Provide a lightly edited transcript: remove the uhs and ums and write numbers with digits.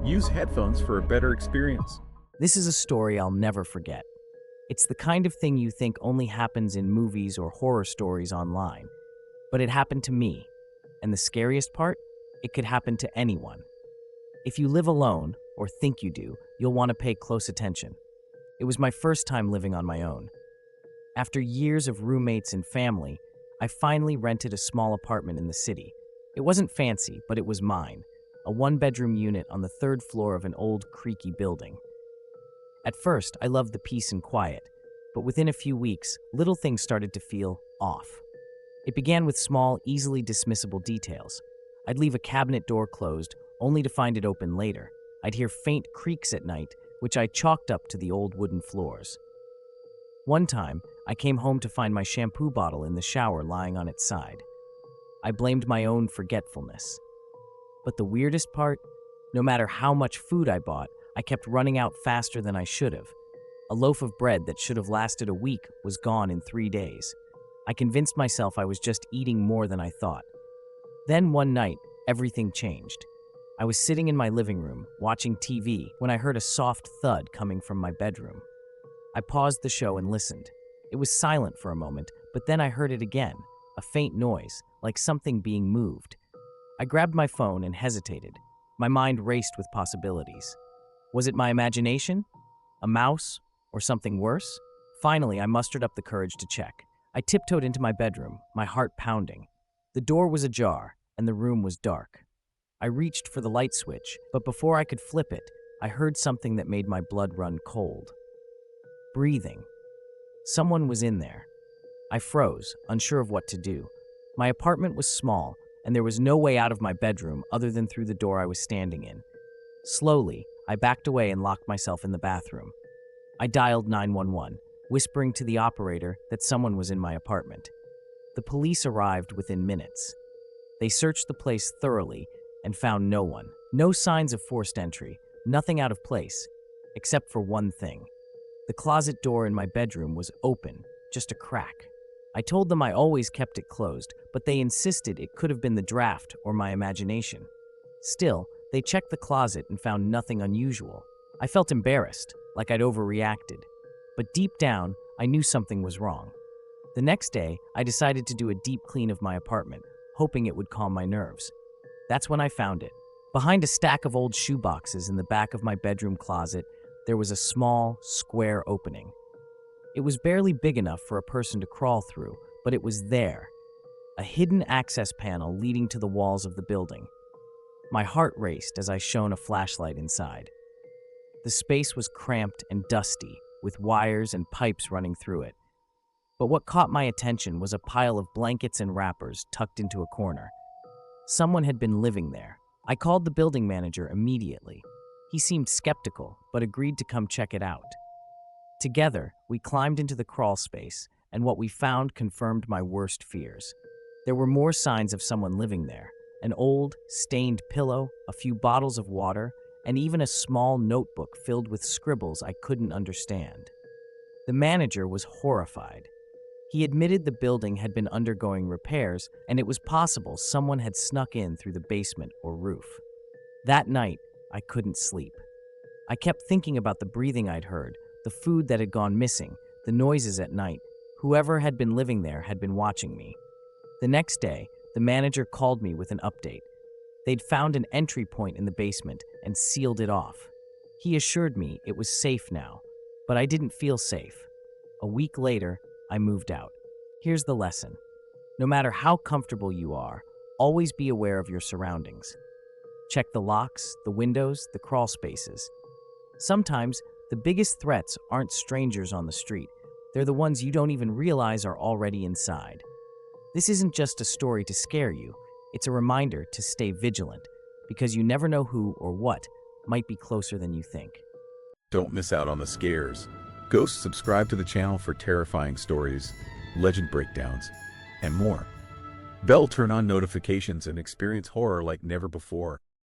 Use headphones for a better experience. This is a story I'll never forget. It's the kind of thing you think only happens in movies or horror stories online. But it happened to me. And the scariest part? It could happen to anyone. If you live alone, or think you do, you'll want to pay close attention. It was my first time living on my own. After years of roommates and family, I finally rented a small apartment in the city. It wasn't fancy, but it was mine, a one-bedroom unit on the third floor of an old, creaky building. At first, I loved the peace and quiet, but within a few weeks, little things started to feel off. It began with small, easily dismissible details. I'd leave a cabinet door closed, only to find it open later. I'd hear faint creaks at night, which I chalked up to the old wooden floors. One time, I came home to find my shampoo bottle in the shower lying on its side. I blamed my own forgetfulness. But the weirdest part? No matter how much food I bought, I kept running out faster than I should have. A loaf of bread that should have lasted a week was gone in 3 days. I convinced myself I was just eating more than I thought. Then one night, everything changed. I was sitting in my living room, watching TV, when I heard a soft thud coming from my bedroom. I paused the show and listened. It was silent for a moment, but then I heard it again, a faint noise, like something being moved. I grabbed my phone and hesitated. My mind raced with possibilities. Was it my imagination? A mouse? Or something worse? Finally, I mustered up the courage to check. I tiptoed into my bedroom, my heart pounding. The door was ajar, and the room was dark. I reached for the light switch, but before I could flip it, I heard something that made my blood run cold. Breathing. Someone was in there. I froze, unsure of what to do. My apartment was small, and there was no way out of my bedroom other than through the door I was standing in. Slowly, I backed away and locked myself in the bathroom. I dialed 911, whispering to the operator that someone was in my apartment. The police arrived within minutes. They searched the place thoroughly and found no one. No signs of forced entry, nothing out of place, except for one thing. The closet door in my bedroom was open, just a crack. I told them I always kept it closed, but they insisted it could have been the draft or my imagination. Still, they checked the closet and found nothing unusual. I felt embarrassed, like I'd overreacted. But deep down, I knew something was wrong. The next day, I decided to do a deep clean of my apartment, hoping it would calm my nerves. That's when I found it. Behind a stack of old shoeboxes in the back of my bedroom closet, there was a small, square opening. It was barely big enough for a person to crawl through, but it was there. A hidden access panel leading to the walls of the building. My heart raced as I shone a flashlight inside. The space was cramped and dusty, with wires and pipes running through it. But what caught my attention was a pile of blankets and wrappers tucked into a corner. Someone had been living there. I called the building manager immediately. He seemed skeptical, but agreed to come check it out. Together, we climbed into the crawl space, and what we found confirmed my worst fears. There were more signs of someone living there. An old, stained pillow, a few bottles of water, and even a small notebook filled with scribbles I couldn't understand. The manager was horrified. He admitted the building had been undergoing repairs, and it was possible someone had snuck in through the basement or roof. That night, I couldn't sleep. I kept thinking about the breathing I'd heard, the food that had gone missing, the noises at night. Whoever had been living there had been watching me. The next day, the manager called me with an update. They'd found an entry point in the basement and sealed it off. He assured me it was safe now, but I didn't feel safe. A week later, I moved out. Here's the lesson. No matter how comfortable you are, always be aware of your surroundings. Check the locks, the windows, the crawl spaces. Sometimes, the biggest threats aren't strangers on the street. They're the ones you don't even realize are already inside. This isn't just a story to scare you. It's a reminder to stay vigilant, because you never know who or what might be closer than you think. Don't miss out on the scares. Go subscribe to the channel for terrifying stories, legend breakdowns, and more. Turn on notifications and experience horror like never before.